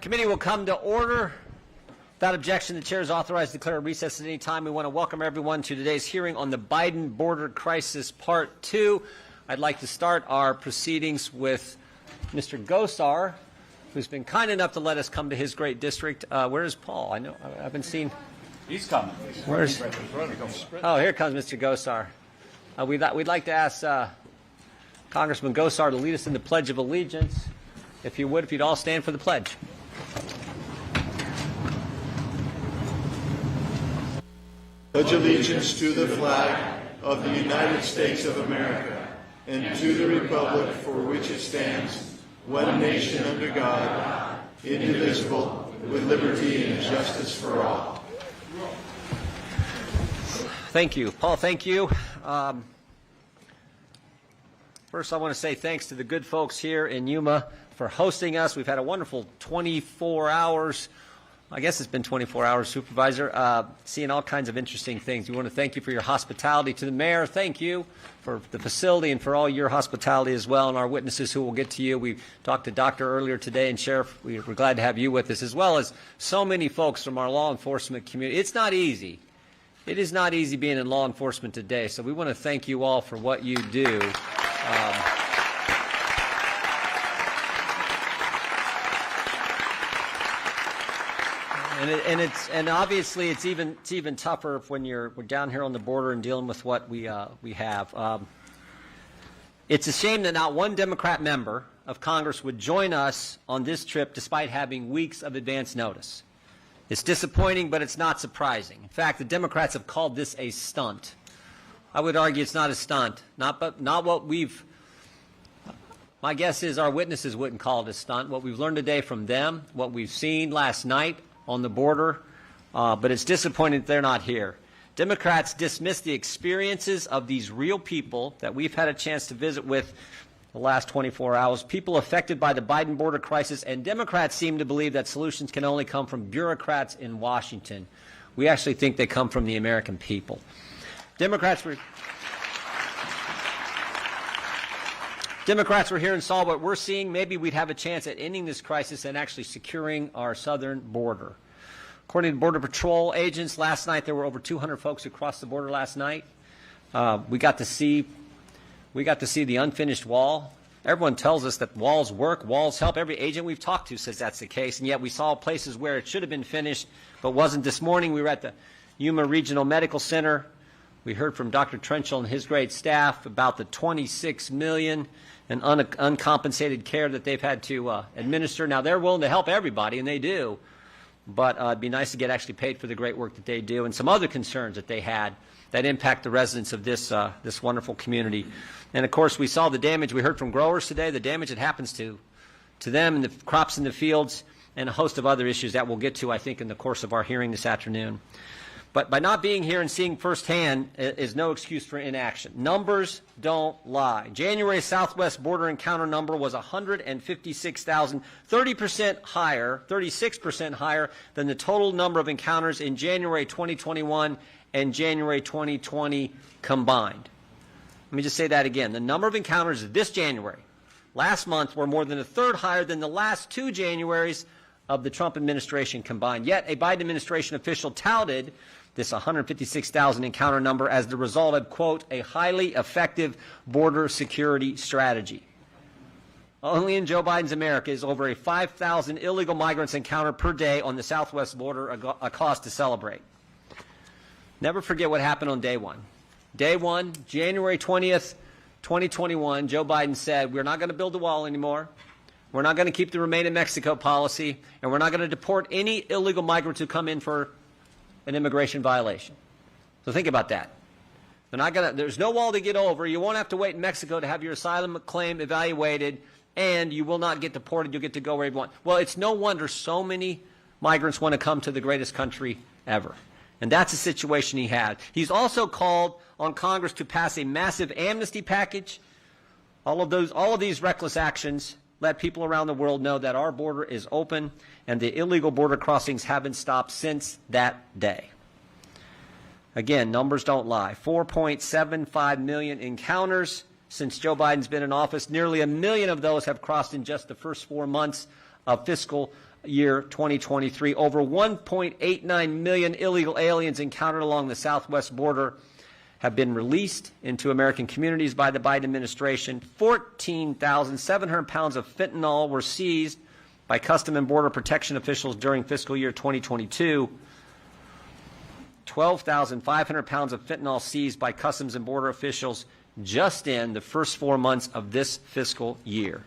Committee will come to order. Without objection, the chair is authorized to declare a recess at any time. We want to welcome everyone to today's hearing on the Biden border crisis Part 2. I'd like to start our proceedings with Mr. Gosar, who's been kind enough to let us come to his great district. Where is Paul? I haven't seen. He's coming. Where's? Oh, here comes Mr. Gosar. We'd like to ask Congressman Gosar to lead us in the Pledge of Allegiance. If you would, if you'd all stand for the pledge. Pledge allegiance to the flag of the United States of America and to the republic for which it stands, one nation under God, indivisible, with liberty and justice for all. Thank you. Paul, thank you. First, I want to say thanks to the good folks here in Yuma for hosting us. We've had a wonderful 24 hours. I guess it's been 24 hours, Supervisor, seeing all kinds of interesting things. We want to thank you for your hospitality. To the mayor, thank you for the facility and for all your hospitality as well, and our witnesses who will get to you. We talked to Doctor earlier today, and Sheriff, we're glad to have you with us, as well as so many folks from our law enforcement community. It's not easy. It is not easy being in law enforcement today, so we want to thank you all for what you do. And obviously it's even tougher when we're down here on the border and dealing with what we have. It's a shame that not one Democrat member of Congress would join us on this trip despite having weeks of advance notice. It's disappointing, but it's not surprising. In fact, the Democrats have called this a stunt. I would argue it's not a stunt, not what we've. My guess is our witnesses wouldn't call it a stunt. What we've learned today from them, what we've seen last night on the border, but it's disappointing that they're not here. Democrats dismiss the experiences of these real people that we've had a chance to visit with the last 24 hours, people affected by the Biden border crisis, and Democrats seem to believe that solutions can only come from bureaucrats in Washington. We actually think they come from the American people. Democrats were here and saw what we're seeing. Maybe we'd have a chance at ending this crisis and actually securing our southern border. According to Border Patrol agents, last night there were over 200 folks who crossed the border last night. We got to see the unfinished wall. Everyone tells us that walls work, walls help. Every agent we've talked to says that's the case, and yet we saw places where it should have been finished but wasn't. This morning we were at the Yuma Regional Medical Center. We heard from Dr. Trenchell and his great staff about the $26 million in uncompensated care that they've had to administer. Now, they're willing to help everybody, and they do, but it'd be nice to get actually paid for the great work that they do, and some other concerns that they had that impact the residents of this wonderful community. And, of course, we saw the damage. We heard from growers today, the damage that happens to them and the crops in the fields, and a host of other issues that we'll get to, I think, in the course of our hearing this afternoon. But by not being here and seeing firsthand is no excuse for inaction. Numbers don't lie. January Southwest border encounter number was 156,000, 30% higher, 36% higher than the total number of encounters in January 2021 and January 2020 combined. Let me just say that again. The number of encounters this January, last month, were more than a third higher than the last two Januaries of the Trump administration combined. Yet a Biden administration official touted this 156,000 encounter number as the result of, quote, a highly effective border security strategy. Only in Joe Biden's America is over a 5,000 illegal migrants encountered per day on the southwest border a cause to celebrate. Never forget what happened on day one. Day one, January 20th, 2021, Joe Biden said, we're not going to build the wall anymore. We're not going to keep the Remain in Mexico policy, and we're not going to deport any illegal migrants who come in for an immigration violation. So think about that. There's no wall to get over. You won't have to wait in Mexico to have your asylum claim evaluated, and you will not get deported. You'll get to go where you want. Well, it's no wonder so many migrants want to come to the greatest country ever. And that's the situation he had. He's also called on Congress to pass a massive amnesty package. All of these reckless actions let people around the world know that our border is open and the illegal border crossings haven't stopped since that day. Again, numbers don't lie. 4.75 million encounters since Joe Biden's been in office. Nearly 1 million of those have crossed in just the first 4 months of fiscal year 2023. Over 1.89 million illegal aliens encountered along the southwest border have been released into American communities by the Biden administration. 14,700 pounds of fentanyl were seized by Custom and Border Protection officials during fiscal year 2022. 12,500 pounds of fentanyl seized by Customs and Border officials just in the first 4 months of this fiscal year.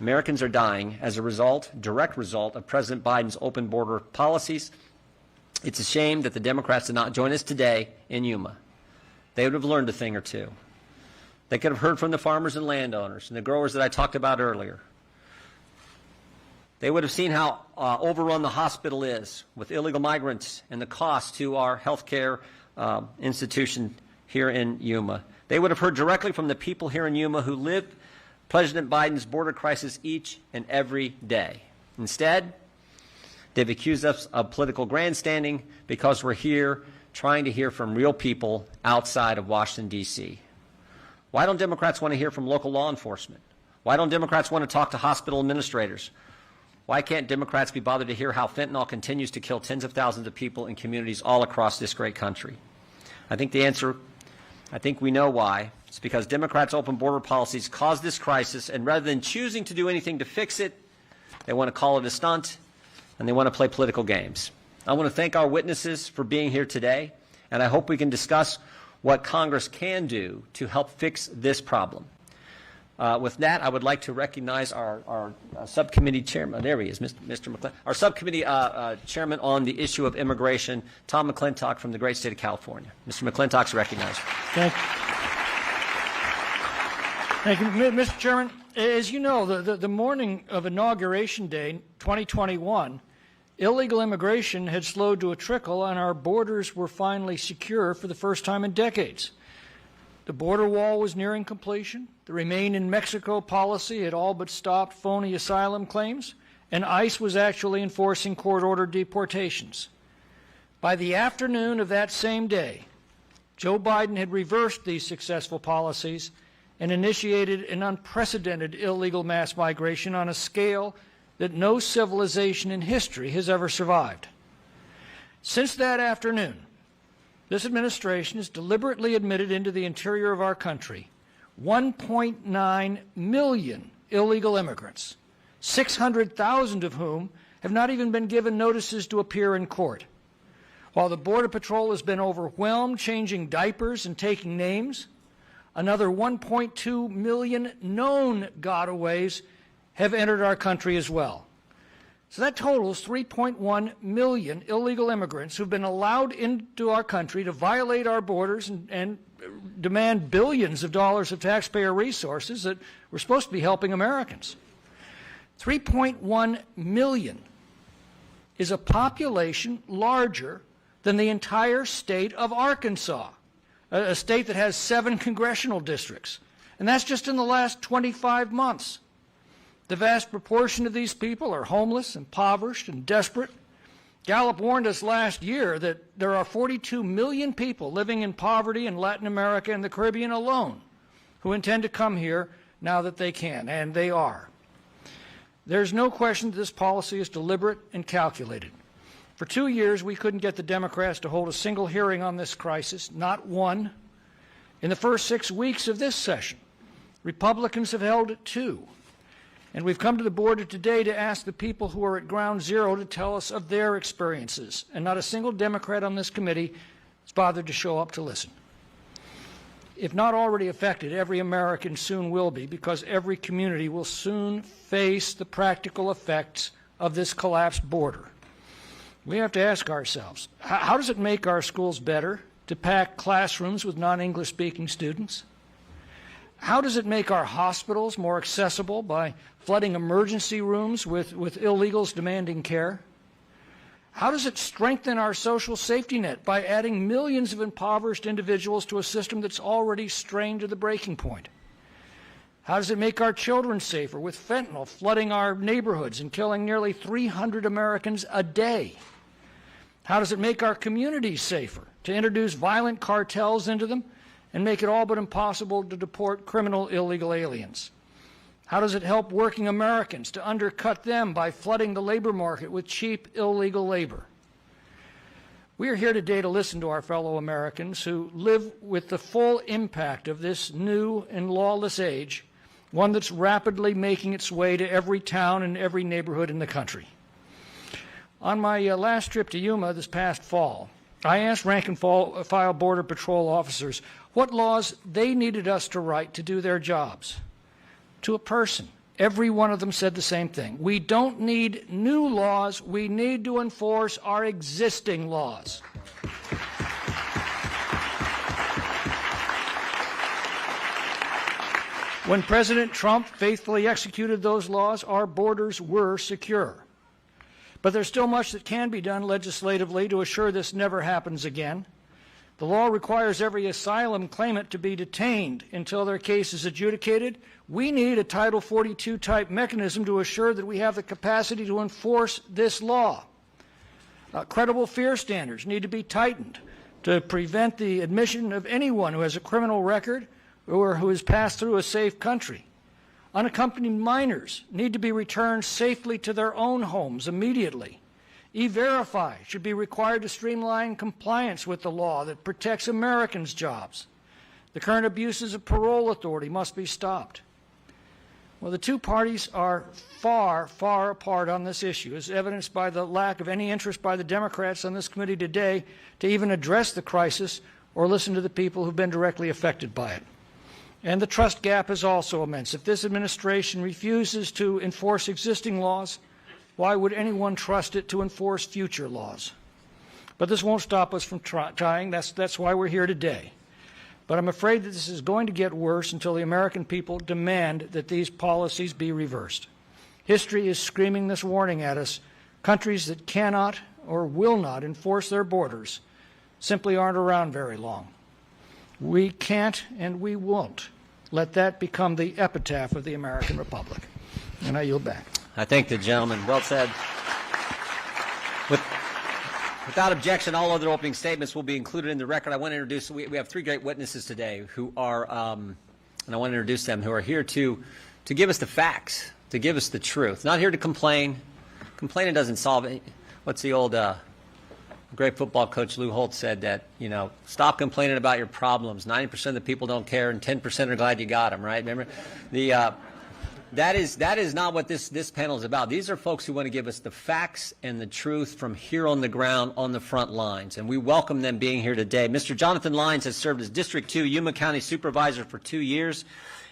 Americans are dying as a direct result of President Biden's open border policies. It's a shame that the Democrats did not join us today in Yuma. They would have learned a thing or two. They could have heard from the farmers and landowners and the growers that I talked about earlier. They would have seen how overrun the hospital is with illegal migrants and the cost to our health care institution here in Yuma. They would have heard directly from the people here in Yuma who live President Biden's border crisis each and every day. Instead, they've accused us of political grandstanding because we're here trying to hear from real people outside of Washington, D.C. Why don't Democrats want to hear from local law enforcement? Why don't Democrats want to talk to hospital administrators? Why can't Democrats be bothered to hear how fentanyl continues to kill tens of thousands of people in communities all across this great country? I think we know why. It's because Democrats' open border policies caused this crisis, and rather than choosing to do anything to fix it, they want to call it a stunt, and they want to play political games. I want to thank our witnesses for being here today, and I hope we can discuss what Congress can do to help fix this problem. With that, I would like to recognize our subcommittee chairman. There he is, Mr. McClintock. Our subcommittee chairman on the issue of immigration, Tom McClintock from the great state of California. Mr. McClintock's recognized. Thank you, Mr. Chairman. As you know, the morning of Inauguration Day, 2021, illegal immigration had slowed to a trickle, and our borders were finally secure for the first time in decades. The border wall was nearing completion. The Remain in Mexico policy had all but stopped phony asylum claims, and ICE was actually enforcing court-ordered deportations. By the afternoon of that same day, Joe Biden had reversed these successful policies and initiated an unprecedented illegal mass migration on a scale that no civilization in history has ever survived. Since that afternoon, this administration has deliberately admitted into the interior of our country 1.9 million illegal immigrants, 600,000 of whom have not even been given notices to appear in court. While the Border Patrol has been overwhelmed changing diapers and taking names, another 1.2 million known gotaways have entered our country as well. So that totals 3.1 million illegal immigrants who've been allowed into our country to violate our borders and demand billions of dollars of taxpayer resources that we're supposed to be helping Americans. 3.1 million is a population larger than the entire state of Arkansas, a state that has 7 congressional districts. And that's just in the last 25 months. The vast proportion of these people are homeless, impoverished, and desperate. Gallup warned us last year that there are 42 million people living in poverty in Latin America and the Caribbean alone who intend to come here now that they can, and they are. There's no question that this policy is deliberate and calculated. For 2 years, we couldn't get the Democrats to hold a single hearing on this crisis, not one. In the first 6 weeks of this session, Republicans have held 2. And we've come to the border today to ask the people who are at ground zero to tell us of their experiences, and not a single Democrat on this committee has bothered to show up to listen. If not already affected, every American soon will be, because every community will soon face the practical effects of this collapsed border. We have to ask ourselves, how does it make our schools better to pack classrooms with non-English speaking students? How does it make our hospitals more accessible by flooding emergency rooms with illegals demanding care? How does it strengthen our social safety net by adding millions of impoverished individuals to a system that's already strained to the breaking point? How does it make our children safer with fentanyl flooding our neighborhoods and killing nearly 300 Americans a day? How does it make our communities safer to introduce violent cartels into them and make it all but impossible to deport criminal illegal aliens? How does it help working Americans to undercut them by flooding the labor market with cheap, illegal labor? We are here today to listen to our fellow Americans who live with the full impact of this new and lawless age, one that's rapidly making its way to every town and every neighborhood in the country. On my last trip to Yuma this past fall, I asked rank-and-file Border Patrol officers what laws they needed us to write to do their jobs. To a person, every one of them said the same thing. We don't need new laws. We need to enforce our existing laws. When President Trump faithfully executed those laws, our borders were secure. But there's still much that can be done legislatively to assure this never happens again. The law requires every asylum claimant to be detained until their case is adjudicated. We need a Title 42 type mechanism to assure that we have the capacity to enforce this law. Credible fear standards need to be tightened to prevent the admission of anyone who has a criminal record or who has passed through a safe country. Unaccompanied minors need to be returned safely to their own homes immediately. E-Verify should be required to streamline compliance with the law that protects Americans' jobs. The current abuses of parole authority must be stopped. Well, the two parties are far, far apart on this issue, as evidenced by the lack of any interest by the Democrats on this committee today to even address the crisis or listen to the people who've been directly affected by it. And the trust gap is also immense. If this administration refuses to enforce existing laws, why would anyone trust it to enforce future laws? But this won't stop us from trying. That's why we're here today. But I'm afraid that this is going to get worse until the American people demand that these policies be reversed. History is screaming this warning at us. Countries that cannot or will not enforce their borders simply aren't around very long. We can't and we won't let that become the epitaph of the American Republic. And I yield back. I thank the gentleman. Well said. Without objection, all other opening statements will be included in the record. I want to introduce, we have three great witnesses today who are, and I want to introduce them, who are here to give us the facts, to give us the truth. Not here to complain. Complaining doesn't solve it. What's the old great football coach Lou Holtz said that, stop complaining about your problems. 90% of the people don't care and 10% are glad you got them, right? Remember? That is not what this panel is about. These are folks who want to give us the facts and the truth from here on the ground on the front lines, and we welcome them being here today. Mr. Jonathan Lyons has served as District 2 Yuma County Supervisor for 2 years.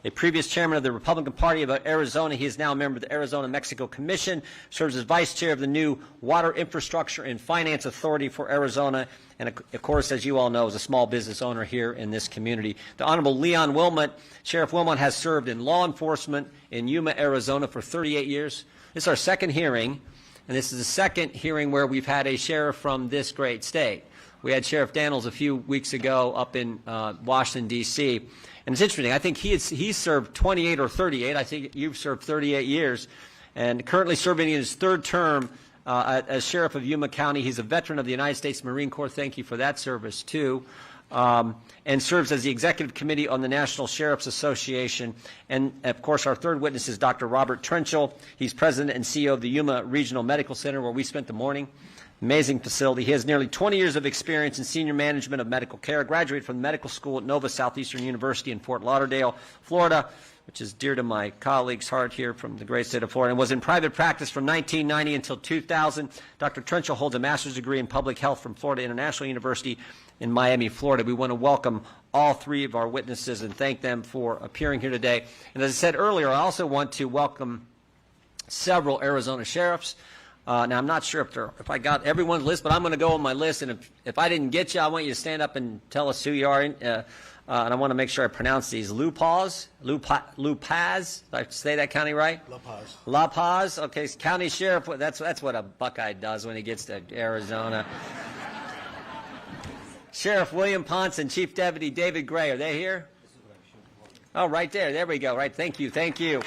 A previous chairman of the Republican Party of Arizona, he is now a member of the Arizona-Mexico Commission, serves as vice chair of the new Water Infrastructure and Finance Authority for Arizona, and of course, as you all know, is a small business owner here in this community. The Honorable Leon Wilmot, Sheriff Wilmot has served in law enforcement in Yuma, Arizona for 38 years. This is our second hearing, and this is the second hearing where we've had a sheriff from this great state. We had Sheriff Daniels a few weeks ago up in Washington, D.C., and it's interesting. I think he's served 28 or 38. I think you've served 38 years, and currently serving in his third term as Sheriff of Yuma County. He's a veteran of the United States Marine Corps. Thank you for that service, too. And serves as the Executive Committee on the National Sheriff's Association. And, of course, our third witness is Dr. Robert Trenchel. He's President and CEO of the Yuma Regional Medical Center, where we spent the morning. Amazing facility. He has nearly 20 years of experience in senior management of medical care, graduated from the medical school at Nova Southeastern University in Fort Lauderdale, Florida, which is dear to my colleague's heart here from the great state of Florida, and was in private practice from 1990 until 2000. Dr. Trenchel holds a master's degree in public health from Florida International University in Miami, Florida. We want to welcome all three of our witnesses and thank them for appearing here today. And as I said earlier, I also want to welcome several Arizona sheriffs. Now, I'm not sure if I got everyone's list, but I'm going to go on my list, and if I didn't get you, I want you to stand up and tell us who you are. And I want to make sure I pronounce these. La Paz. Did I say that county right? La Paz. La Paz. Okay, County Sheriff. That's what a Buckeye does when he gets to Arizona. Sheriff William Ponce and Chief Deputy David Gray. Are they here? Oh, right there. There we go. Right. Thank you. Thank you.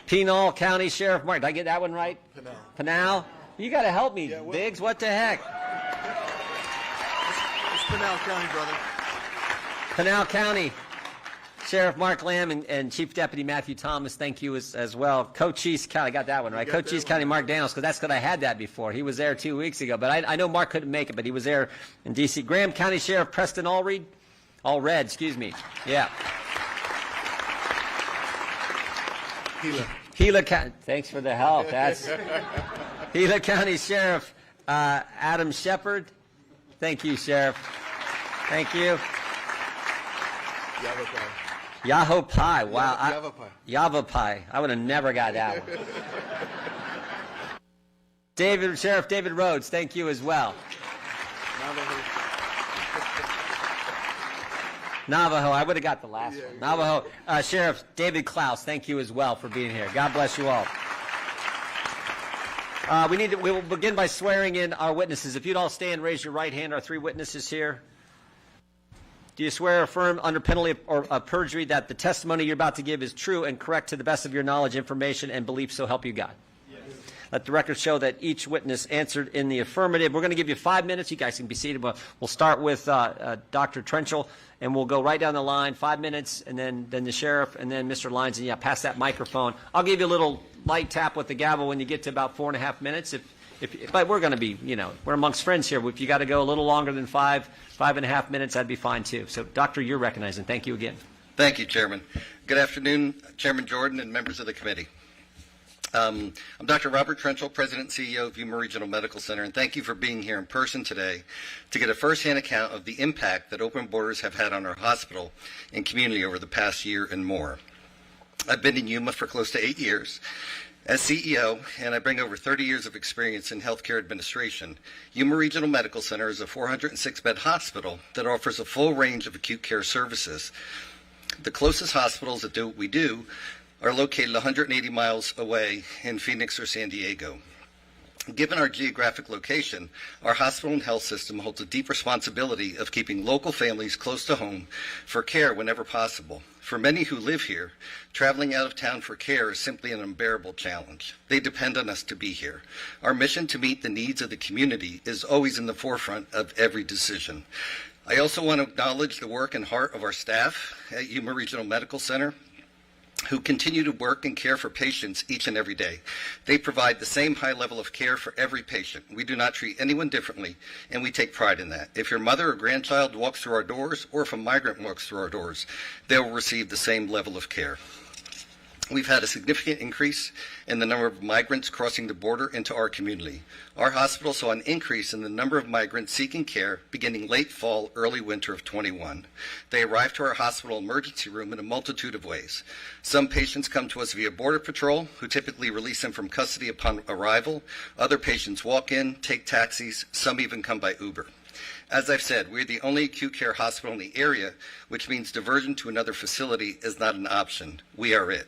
Pinal County Sheriff Mark. Did I get that one right? Pinal. You got to help me, yeah, Biggs. What the heck? It's Pinal County, brother. Pinal County. Sheriff Mark Lamb and Chief Deputy Matthew Thomas, thank you as well. Cochise County, I got that one right. Cochise County Mark Daniels, because that's because I had that before. He was there 2 weeks ago, but I know Mark couldn't make it, but he was there in D.C. Graham County Sheriff Preston Allred, excuse me. Yeah. Gila County, thanks for the help. That's Gila County Sheriff Adam Shepard. Thank you, Sheriff. Thank you. Yavapai. Wow. Yavapai. I would have never got that one. Sheriff David Rhodes, thank you as well. Navajo. I would have got the last one. Navajo. Sheriff David Klaus, thank you as well for being here. God bless you all. We will begin by swearing in our witnesses. If you'd all stand, raise your right hand. Our three witnesses here. Do you swear or affirm under penalty of perjury that the testimony you're about to give is true and correct to the best of your knowledge, information, and belief, so help you God? Yes. Let the record show that each witness answered in the affirmative. We're going to give you 5 minutes. You guys can be seated. We'll start with Dr. Trenchel, and we'll go right down the line, 5 minutes, and then the sheriff, and then Mr. Lyons. And yeah, pass that microphone. I'll give you a little light tap with the gavel when you get to about 4.5 minutes. But we're going to be, we're amongst friends here. If you got to go a little longer than 5.5 minutes, that'd be fine too. So, Doctor, you're recognized, and thank you again. Thank you, Chairman. Good afternoon, Chairman Jordan and members of the committee. I'm Dr. Robert Trenchel, President and CEO of Yuma Regional Medical Center, and thank you for being here in person today to get a firsthand account of the impact that open borders have had on our hospital and community over the past year and more. I've been in Yuma for close to 8 years as CEO, and I bring over 30 years of experience in healthcare administration. Yuma Regional Medical Center is a 406-bed hospital that offers a full range of acute care services. The closest hospitals that do what we do are located 180 miles away in Phoenix or San Diego. Given our geographic location, our hospital and health system holds a deep responsibility of keeping local families close to home for care whenever possible. For many who live here, traveling out of town for care is simply an unbearable challenge. They depend on us to be here. Our mission to meet the needs of the community is always in the forefront of every decision. I also want to acknowledge the work and heart of our staff at Yuma Regional Medical Center, who continue to work and care for patients each and every day. They provide the same high level of care for every patient. We do not treat anyone differently, and we take pride in that. If your mother or grandchild walks through our doors, or if a migrant walks through our doors, they will receive the same level of care. We've had a significant increase in the number of migrants crossing the border into our community. Our hospital saw an increase in the number of migrants seeking care beginning late fall, early winter of 21. They arrive to our hospital emergency room in a multitude of ways. Some patients come to us via Border Patrol, who typically release them from custody upon arrival. Other patients walk in, take taxis. Some even come by Uber. As I've said, we're the only acute care hospital in the area, which means diversion to another facility is not an option. We are it.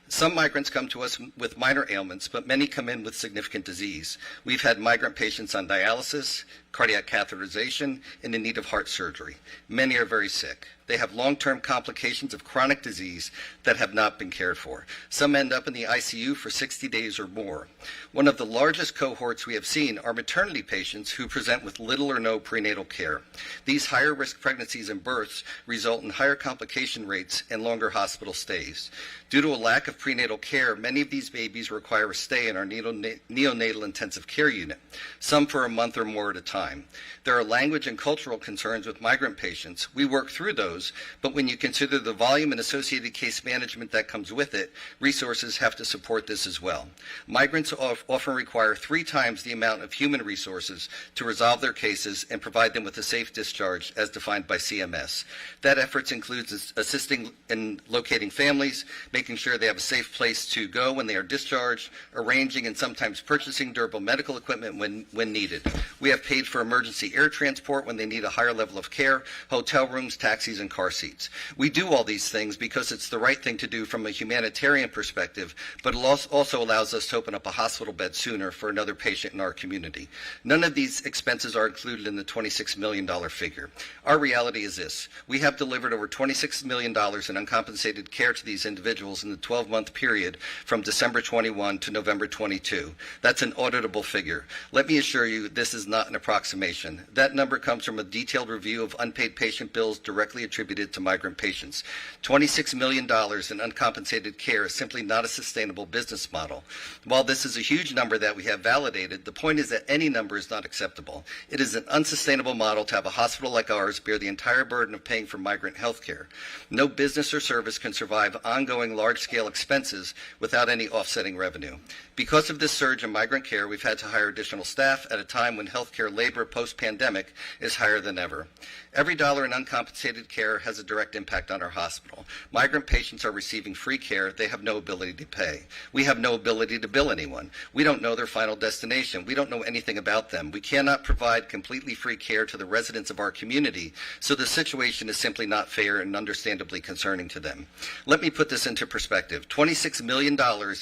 Some migrants come to us with minor ailments, but many come in with significant disease. We've had migrant patients on dialysis, cardiac catheterization, and in need of heart surgery. Many are very sick. They have long-term complications of chronic disease that have not been cared for. Some end up in the ICU for 60 days or more. One of the largest cohorts we have seen are maternity patients who present with little or no prenatal care. These higher risk pregnancies and births result in higher complication rates and longer hospital stays. Due to a lack of prenatal care, many of these babies require a stay in our neonatal intensive care unit, some for a month or more at a time. There are language and cultural concerns with migrant patients. We work through those, but when you consider the volume and associated case management that comes with it, resources have to support this as well. Migrants often require 3 times the amount of human resources to resolve their cases and provide them with a safe discharge as defined by CMS. That effort includes assisting in locating families, making sure they have a safe place to go when they are discharged, arranging and sometimes purchasing durable medical equipment when needed. We have paid for emergency air transport when they need a higher level of care, hotel rooms, taxis, and car seats. We do all these things because it's the right thing to do from a humanitarian perspective, but it also allows us to open up a hospital bed sooner for another patient in our community. None of these expenses are included in the $26 million figure. Our reality is this. We have delivered over $26 million in uncompensated care to these individuals in the 12-month period from December 21 to November 22. That's an auditable figure. Let me assure you this is not an approximation. That number comes from a detailed review of unpaid patient bills directly attributed attributed to migrant patients. $26 million in uncompensated care is simply not a sustainable business model. While this is a huge number that we have validated, the point is that any number is not acceptable. It is an unsustainable model to have a hospital like ours bear the entire burden of paying for migrant health care. No business or service can survive ongoing large-scale expenses without any offsetting revenue. Because of this surge in migrant care, we've had to hire additional staff at a time when healthcare labor post-pandemic is higher than ever. Every dollar in uncompensated care has a direct impact on our hospital. Migrant patients are receiving free care. They have no ability to pay. We have no ability to bill anyone. We don't know their final destination. We don't know anything about them. We cannot provide completely free care to the residents of our community, so the situation is simply not fair and understandably concerning to them. Let me put this into perspective. $26 million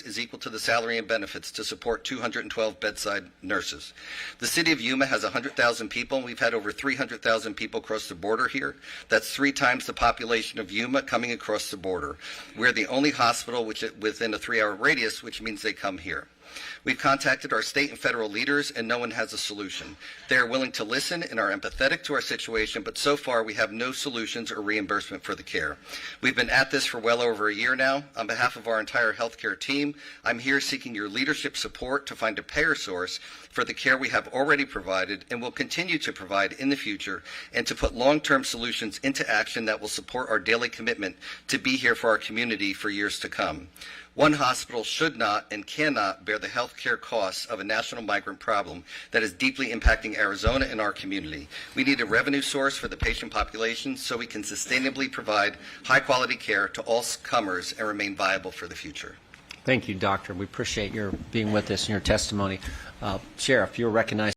is equal to the salary and benefits to support 212 bedside nurses. The city of Yuma has 100,000 people, and we've had over 300,000 people cross the border here. That's 3 times the population of Yuma coming across the border. We're the only hospital within a 3-hour radius, which means they come here. We've contacted our state and federal leaders, and no one has a solution. They are willing to listen and are empathetic to our situation, but so far we have no solutions or reimbursement for the care. We've been at this for well over a year now. On behalf of our entire healthcare team, I'm here seeking your leadership support to find a payer source for the care we have already provided and will continue to provide in the future, and to put long-term solutions into action that will support our daily commitment to be here for our community for years to come. One hospital should not and cannot bear the health care costs of a national migrant problem that is deeply impacting Arizona and our community. We need a revenue source for the patient population so we can sustainably provide high-quality care to all comers and remain viable for the future. Thank you, Doctor. We appreciate your being with us and your testimony. Sheriff, you're recognized.